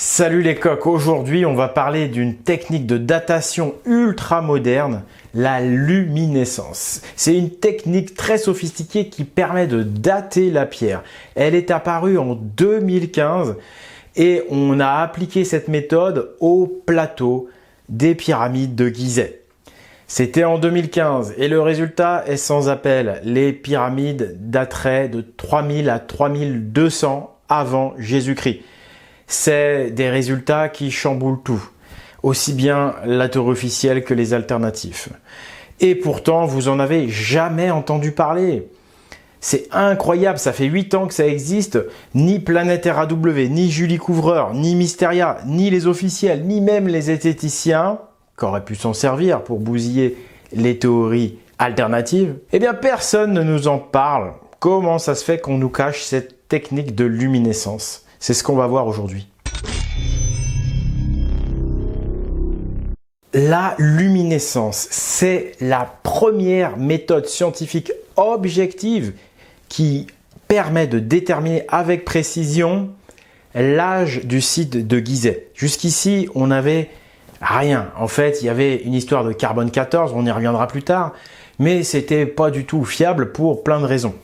Salut les coqs, aujourd'hui on va parler d'une technique de datation ultra moderne, la luminescence. C'est une technique très sophistiquée qui permet de dater la pierre. Elle est apparue en 2015 et on a appliqué cette méthode au plateau des pyramides de Gizeh. C'était en 2015 et le résultat est sans appel. Les pyramides dateraient de 3000 à 3200 avant Jésus-Christ. C'est des résultats qui chamboulent tout, aussi bien la théorie officielle que les alternatifs. Et pourtant, vous en avez jamais entendu parler. C'est incroyable, ça fait 8 ans que ça existe. Ni Planète RAW, ni Julie Couvreur, ni Mysteria, ni les officiels, ni même les zététiciens, qui auraient pu s'en servir pour bousiller les théories alternatives, eh bien personne ne nous en parle. Comment ça se fait qu'on nous cache cette technique de luminescence ? C'est ce qu'on va voir aujourd'hui. La luminescence, c'est la première méthode scientifique objective qui permet de déterminer avec précision l'âge du site de Gizeh. Jusqu'ici, on n'avait rien. En fait, il y avait une histoire de carbone 14, on y reviendra plus tard, mais c'était pas du tout fiable pour plein de raisons.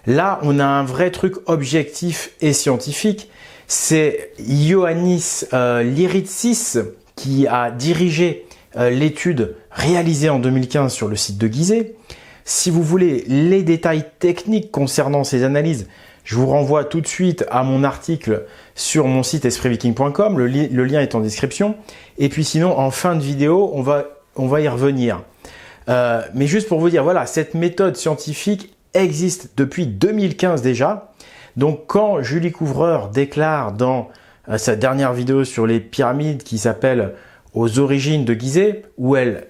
Là, on a un vrai truc objectif et scientifique. C'est Ioannis Liritsis qui a dirigé l'étude réalisée en 2015 sur le site de Gizeh. Si vous voulez les détails techniques concernant ces analyses, je vous renvoie tout de suite à mon article sur mon site espritviking.com. Le lien est en description. Et puis sinon, en fin de vidéo, on va y revenir. Mais juste pour vous dire, voilà, cette méthode scientifique existe depuis 2015 déjà. Donc quand Julie Couvreur déclare dans sa dernière vidéo sur les pyramides qui s'appelle « Aux origines de Gizeh », où elle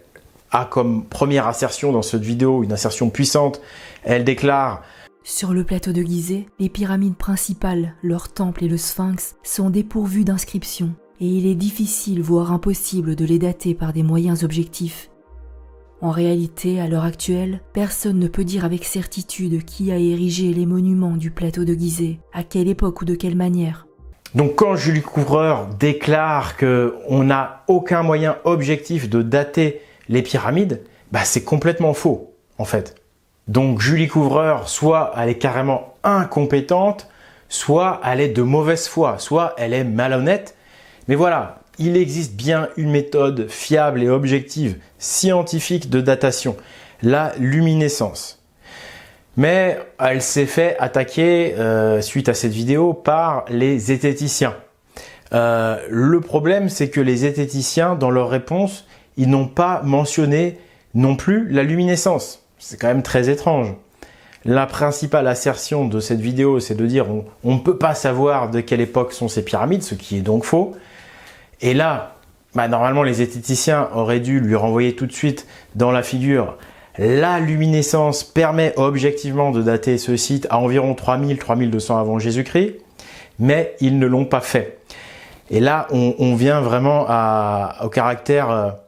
a comme première assertion dans cette vidéo, une assertion puissante, elle déclare « Sur le plateau de Gizeh, les pyramides principales, leur temple et le sphinx sont dépourvus d'inscriptions et il est difficile voire impossible de les dater par des moyens objectifs. En réalité, à l'heure actuelle, personne ne peut dire avec certitude qui a érigé les monuments du plateau de Gizeh, à quelle époque ou de quelle manière. » Donc quand Julie Couvreur déclare qu'on n'a aucun moyen objectif de dater les pyramides, c'est complètement faux en fait. Donc Julie Couvreur, soit elle est carrément incompétente, soit elle est de mauvaise foi, soit elle est malhonnête. Mais voilà, il existe bien une méthode fiable et objective, scientifique de datation, la luminescence. Mais elle s'est fait attaquer, suite à cette vidéo, par les zététiciens. Le problème, c'est que les zététiciens, dans leur réponse, ils n'ont pas mentionné non plus la luminescence. C'est quand même très étrange. La principale assertion de cette vidéo, c'est de dire on ne peut pas savoir de quelle époque sont ces pyramides, ce qui est donc faux. Et là, normalement, les zététiciens auraient dû lui renvoyer tout de suite dans la figure la luminescence permet objectivement de dater ce site à environ 3000-3200 avant Jésus-Christ, mais ils ne l'ont pas fait. Et là, on vient vraiment au caractère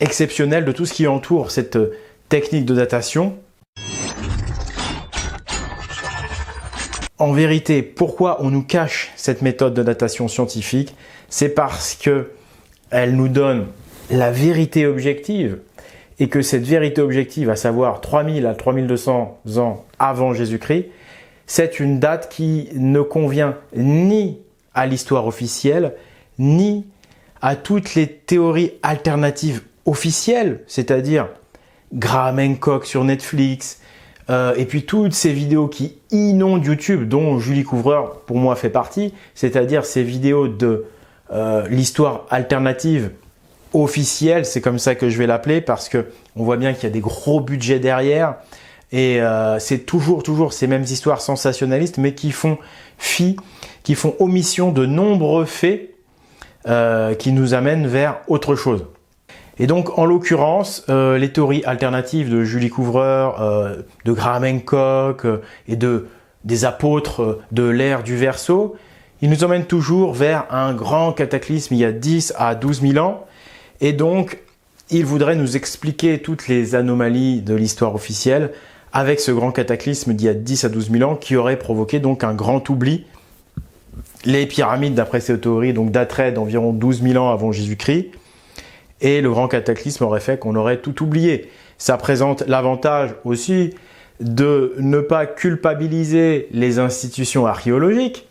exceptionnel de tout ce qui entoure cette technique de datation. En vérité, pourquoi on nous cache cette méthode de datation scientifique? C'est parce qu'elle nous donne la vérité objective et que cette vérité objective, à savoir 3000 à 3200 ans avant Jésus-Christ, c'est une date qui ne convient ni à l'histoire officielle, ni à toutes les théories alternatives officielles, c'est-à-dire Graham Hancock sur Netflix, et puis toutes ces vidéos qui inondent YouTube, dont Julie Couvreur, pour moi, fait partie, c'est-à-dire ces vidéos de l'histoire alternative officielle, c'est comme ça que je vais l'appeler, parce que on voit bien qu'il y a des gros budgets derrière, et c'est toujours ces mêmes histoires sensationnalistes, mais qui font omission de nombreux faits qui nous amènent vers autre chose. Et donc, en l'occurrence, les théories alternatives de Julie Couvreur, de Graham Hancock et des apôtres de l'ère du Verseau, ils nous emmènent toujours vers un grand cataclysme il y a 10 à 12 000 ans. Et donc, ils voudraient nous expliquer toutes les anomalies de l'histoire officielle avec ce grand cataclysme d'il y a 10 à 12 000 ans qui aurait provoqué donc un grand oubli les pyramides, d'après ces théories, donc dateraient d'environ 12 000 ans avant Jésus-Christ. Et le grand cataclysme aurait fait qu'on aurait tout oublié. Ça présente l'avantage aussi de ne pas culpabiliser les institutions archéologiques,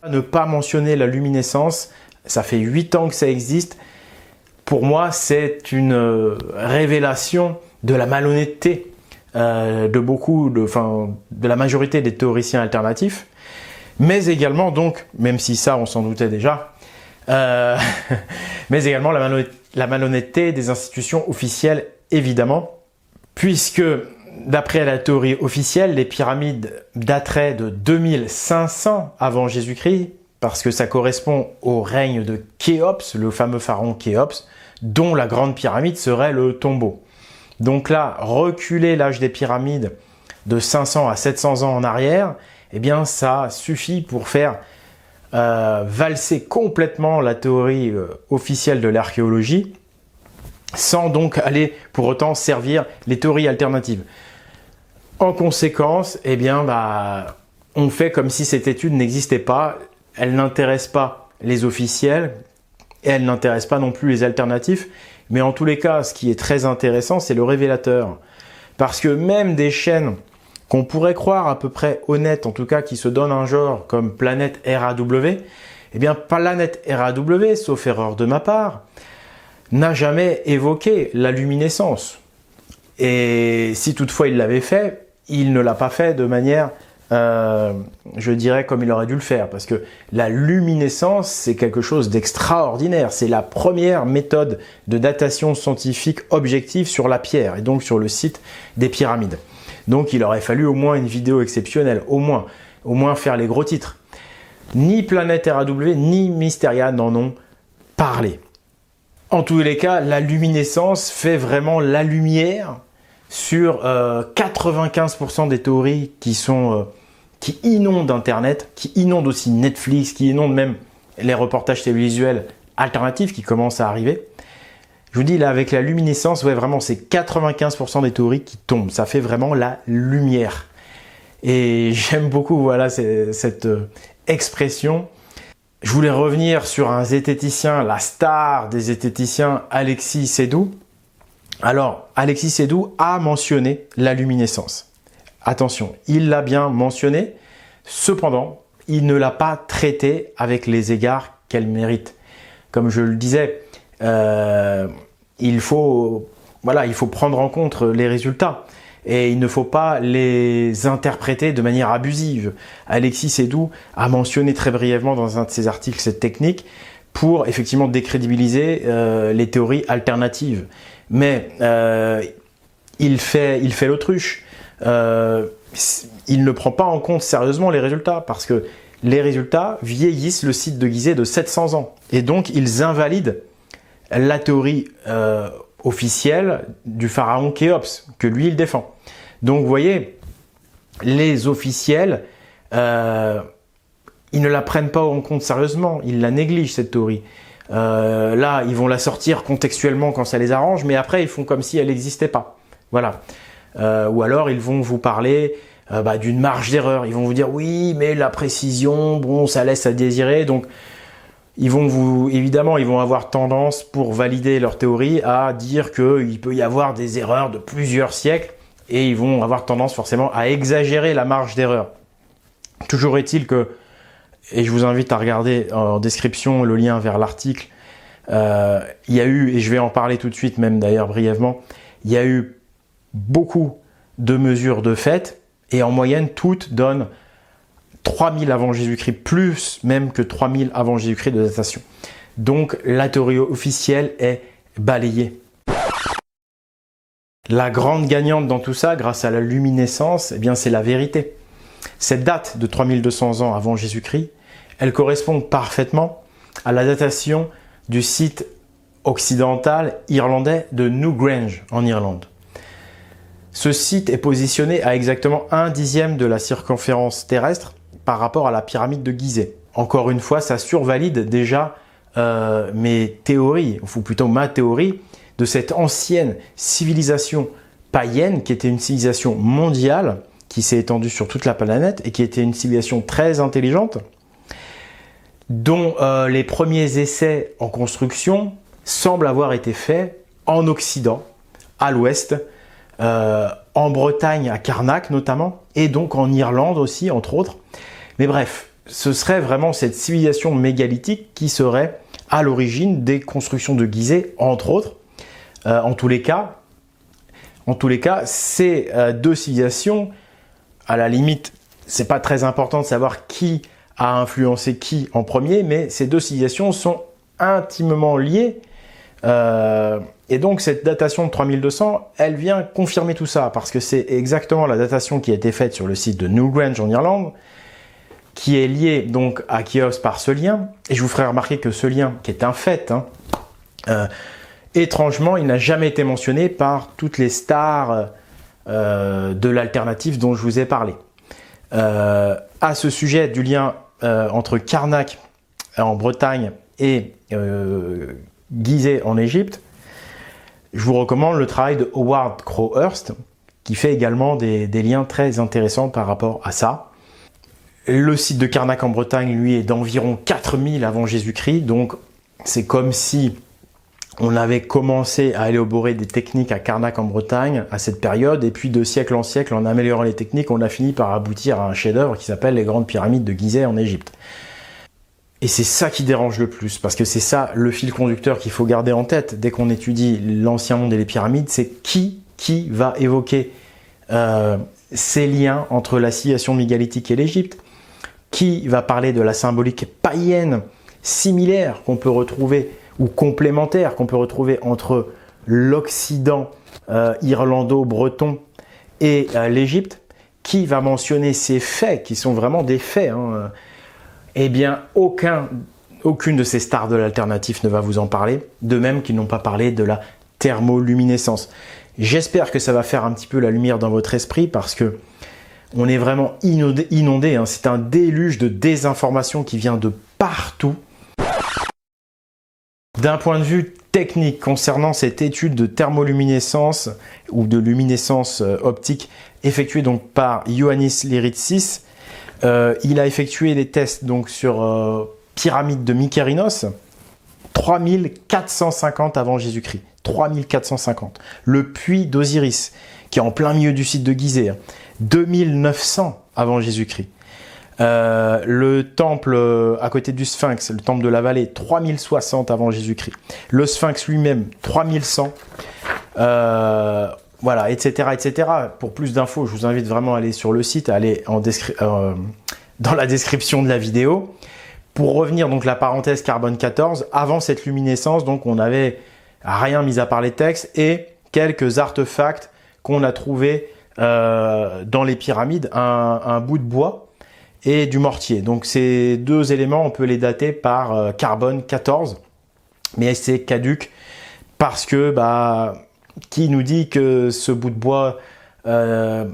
ne pas mentionner la luminescence. Ça fait 8 ans que ça existe. Pour moi, c'est une révélation de la malhonnêteté de la majorité des théoriciens alternatifs, mais également donc, même si ça on s'en doutait déjà, mais également la malhonnêteté des institutions officielles, évidemment, puisque d'après la théorie officielle, les pyramides dateraient de 2500 avant Jésus-Christ, parce que ça correspond au règne de Khéops, le fameux pharaon Khéops, dont la grande pyramide serait le tombeau. Donc là, reculer l'âge des pyramides de 500 à 700 ans en arrière, eh bien ça suffit pour faire valser complètement la théorie officielle de l'archéologie, sans donc aller pour autant servir les théories alternatives. En conséquence, eh bien, on fait comme si cette étude n'existait pas, elle n'intéresse pas les officiels, et elle n'intéresse pas non plus les alternatifs, mais en tous les cas, ce qui est très intéressant, c'est le révélateur. Parce que même des chaînes qu'on pourrait croire à peu près honnêtes, en tout cas qui se donnent un genre comme Planète RAW, eh bien Planète RAW, sauf erreur de ma part, n'a jamais évoqué la luminescence. Et si toutefois il l'avait fait, il ne l'a pas fait de manière, je dirais, comme il aurait dû le faire. Parce que la luminescence, c'est quelque chose d'extraordinaire. C'est la première méthode de datation scientifique objective sur la pierre et donc sur le site des pyramides. Donc il aurait fallu au moins une vidéo exceptionnelle, au moins faire les gros titres. Ni Planète RAW, ni Mysteria n'en ont parlé. En tous les cas, la luminescence fait vraiment la lumière sur 95% des théories qui inondent Internet, qui inondent aussi Netflix, qui inondent même les reportages télévisuels alternatifs qui commencent à arriver. Je vous dis, là, avec la luminescence, ouais, vraiment, c'est 95% des théories qui tombent. Ça fait vraiment la lumière. Et j'aime beaucoup, voilà, cette expression. Je voulais revenir sur un zététicien, la star des zététiciens, Alexis Sédou. Alors, Alexis Sédou a mentionné la luminescence. Attention, il l'a bien mentionné. Cependant, il ne l'a pas traitée avec les égards qu'elle mérite. Comme je le disais, il faut prendre en compte les résultats et il ne faut pas les interpréter de manière abusive. Alexis Sédou a mentionné très brièvement dans un de ses articles cette technique pour effectivement décrédibiliser les théories alternatives. Mais il fait l'autruche. Il ne prend pas en compte sérieusement les résultats parce que les résultats vieillissent le site de Gizeh de 700 ans. Et donc, ils invalident la théorie officielle du pharaon Khéops, que lui, il défend. Donc, vous voyez, les officiels, ils ne la prennent pas en compte sérieusement. Ils la négligent, cette théorie. Là, ils vont la sortir contextuellement quand ça les arrange, mais après, ils font comme si elle n'existait pas. Voilà. Ou alors, ils vont vous parler d'une marge d'erreur. Ils vont vous dire, oui, mais la précision, bon, ça laisse à désirer. Donc, évidemment, ils vont avoir tendance, pour valider leur théorie, à dire qu'il peut y avoir des erreurs de plusieurs siècles et ils vont avoir tendance forcément à exagérer la marge d'erreur. Toujours est-il que, et je vous invite à regarder en description le lien vers l'article, il y a eu, et je vais en parler tout de suite, même d'ailleurs brièvement, il y a eu beaucoup de mesures de fait et en moyenne, toutes donnent 3000 avant Jésus-Christ, plus même que 3000 avant Jésus-Christ de datation. Donc, la théorie officielle est balayée. La grande gagnante dans tout ça, grâce à la luminescence, eh bien, c'est la vérité. Cette date de 3200 ans avant Jésus-Christ, elle correspond parfaitement à la datation du site occidental irlandais de Newgrange en Irlande. Ce site est positionné à exactement 1/10 de la circonférence terrestre par rapport à la pyramide de Gizeh. Encore une fois, ça survalide déjà mes théories, ou plutôt ma théorie, de cette ancienne civilisation païenne qui était une civilisation mondiale, qui s'est étendue sur toute la planète et qui était une civilisation très intelligente. dont les premiers essais en construction semblent avoir été faits en Occident, à l'ouest, en Bretagne, à Carnac notamment, et donc en Irlande aussi, entre autres. Mais bref, ce serait vraiment cette civilisation mégalithique qui serait à l'origine des constructions de Gizeh, entre autres. En tous les cas, ces deux civilisations, à la limite, c'est pas très important de savoir qui a influencé qui en premier, mais ces deux civilisations sont intimement liées. Et donc cette datation de 3200, elle vient confirmer tout ça, parce que c'est exactement la datation qui a été faite sur le site de Newgrange en Irlande, qui est liée donc à Khéops par ce lien. Et je vous ferai remarquer que ce lien, qui est un fait, étrangement, il n'a jamais été mentionné par toutes les stars de l'alternative dont je vous ai parlé. À ce sujet du lien entre Karnak en Bretagne et Gizeh en Égypte, je vous recommande le travail de Howard Crowhurst, qui fait également des liens très intéressants par rapport à ça. Le site de Karnak en Bretagne, lui, est d'environ 4000 avant Jésus-Christ, donc c'est comme si on avait commencé à élaborer des techniques à Karnak en Bretagne à cette période, et puis de siècle en siècle, en améliorant les techniques, on a fini par aboutir à un chef-d'œuvre qui s'appelle les Grandes Pyramides de Gizeh en Égypte. Et c'est ça qui dérange le plus, parce que c'est ça le fil conducteur qu'il faut garder en tête dès qu'on étudie l'ancien monde et les pyramides, c'est qui va évoquer ces liens entre la civilisation mégalithique et l'Égypte, qui va parler de la symbolique païenne similaire qu'on peut retrouver, ou complémentaire qu'on peut retrouver entre l'Occident irlando-breton et l'Égypte, qui va mentionner ces faits, qui sont vraiment des faits, eh bien, aucune de ces stars de l'alternatif ne va vous en parler, de même qu'ils n'ont pas parlé de la thermoluminescence. J'espère que ça va faire un petit peu la lumière dans votre esprit, parce que on est vraiment inondé, c'est un déluge de désinformation qui vient de partout. D'un point de vue technique, concernant cette étude de thermoluminescence ou de luminescence optique effectuée donc par Ioannis Liritsis, il a effectué des tests donc sur pyramide de Mykérinos, 3450 avant Jésus-Christ. 3450. Le puits d'Osiris, qui est en plein milieu du site de Gizeh, 2900 avant Jésus-Christ. Le temple à côté du Sphinx, le temple de la vallée, 3060 avant Jésus-Christ. Le Sphinx lui-même, 3100. Voilà, etc., etc. Pour plus d'infos, je vous invite vraiment à aller sur le site, à aller dans la description de la vidéo. Pour revenir, donc la parenthèse carbone 14, avant cette luminescence, donc on n'avait rien mis à part les textes et quelques artefacts qu'on a trouvés dans les pyramides, un bout de bois et du mortier. Donc ces deux éléments, on peut les dater par carbone 14, mais c'est caduc parce que, qui nous dit que ce bout de bois,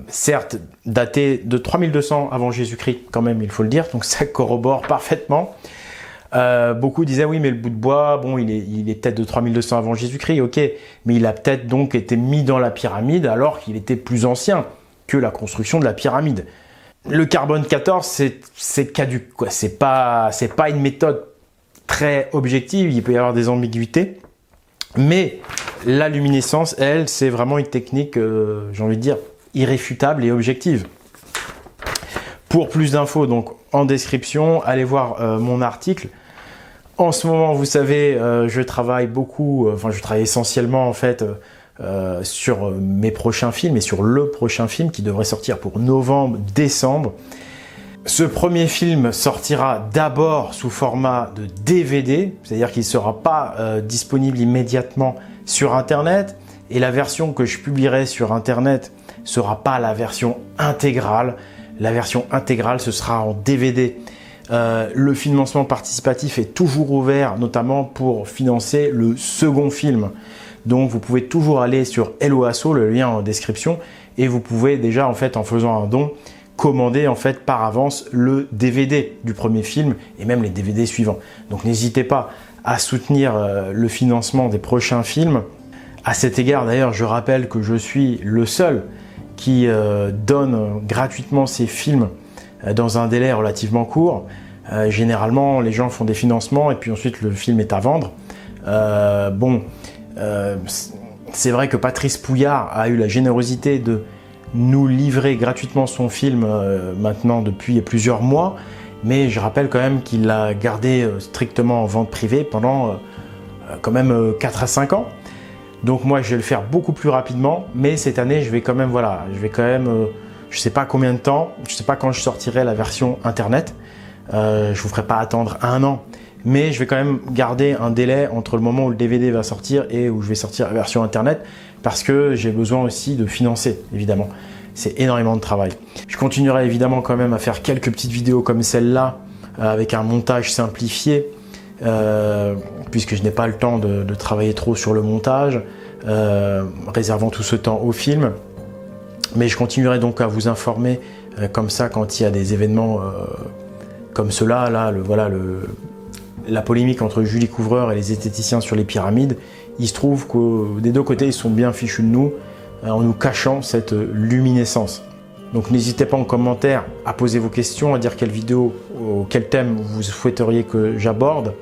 certes daté de 3200 avant Jésus-Christ, quand même, il faut le dire, donc ça corrobore parfaitement. Beaucoup disaient oui, mais le bout de bois, bon, il est peut-être de 3200 avant Jésus-Christ, ok, mais il a peut-être donc été mis dans la pyramide alors qu'il était plus ancien que la construction de la pyramide. Le carbone 14, c'est caduc, quoi. C'est pas une méthode très objective, il peut y avoir des ambiguïtés, mais la luminescence, elle, c'est vraiment une technique, j'ai envie de dire, irréfutable et objective. Pour plus d'infos, donc en description, allez voir mon article. En ce moment, vous savez, je travaille beaucoup, je travaille essentiellement en fait sur mes prochains films et sur le prochain film qui devrait sortir pour novembre, décembre. Ce premier film sortira d'abord sous format de DVD, c'est-à-dire qu'il ne sera pas disponible immédiatement sur Internet, et la version que je publierai sur Internet ne sera pas la version intégrale. La version intégrale, ce sera en DVD. Le financement participatif est toujours ouvert, notamment pour financer le second film. Donc vous pouvez toujours aller sur Helloasso, le lien en description, et vous pouvez déjà, en fait, en faisant un don, commander en fait par avance le DVD du premier film et même les DVD suivants. Donc n'hésitez pas à soutenir le financement des prochains films. À cet égard, d'ailleurs, je rappelle que je suis le seul qui donne gratuitement ces films dans un délai relativement court. Généralement, les gens font des financements et puis ensuite le film est à vendre. C'est vrai que Patrice Pouillard a eu la générosité de nous livrer gratuitement son film maintenant depuis plusieurs mois, mais je rappelle quand même qu'il l'a gardé strictement en vente privée pendant quand même 4 à 5 ans. Donc moi je vais le faire beaucoup plus rapidement, mais cette année je vais quand même, je sais pas combien de temps, je sais pas quand je sortirai la version internet, je vous ferai pas attendre 1 an, mais je vais quand même garder un délai entre le moment où le DVD va sortir et où je vais sortir la version internet, parce que j'ai besoin aussi de financer, évidemment. C'est énormément de travail. Je continuerai évidemment quand même à faire quelques petites vidéos comme celle-là, avec un montage simplifié, puisque je n'ai pas le temps de travailler trop sur le montage, réservant tout ce temps au film. Mais je continuerai donc à vous informer comme ça quand il y a des événements comme cela, là, la polémique entre Julie Couvreur et les esthéticiens sur les pyramides. Il se trouve que des deux côtés, ils sont bien fichus de nous, en nous cachant cette luminescence. Donc n'hésitez pas en commentaire à poser vos questions, à dire quelle vidéo ou quel thème vous souhaiteriez que j'aborde.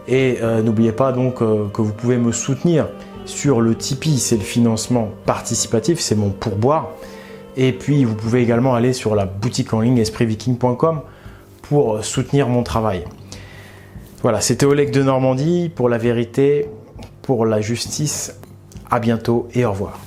Et n'oubliez pas donc que vous pouvez me soutenir sur le Tipeee, c'est le financement participatif, c'est mon pourboire. Et puis vous pouvez également aller sur la boutique en ligne espritviking.com pour soutenir mon travail. Voilà, c'était Oleg de Normandie pour la vérité, pour la justice. À bientôt et au revoir.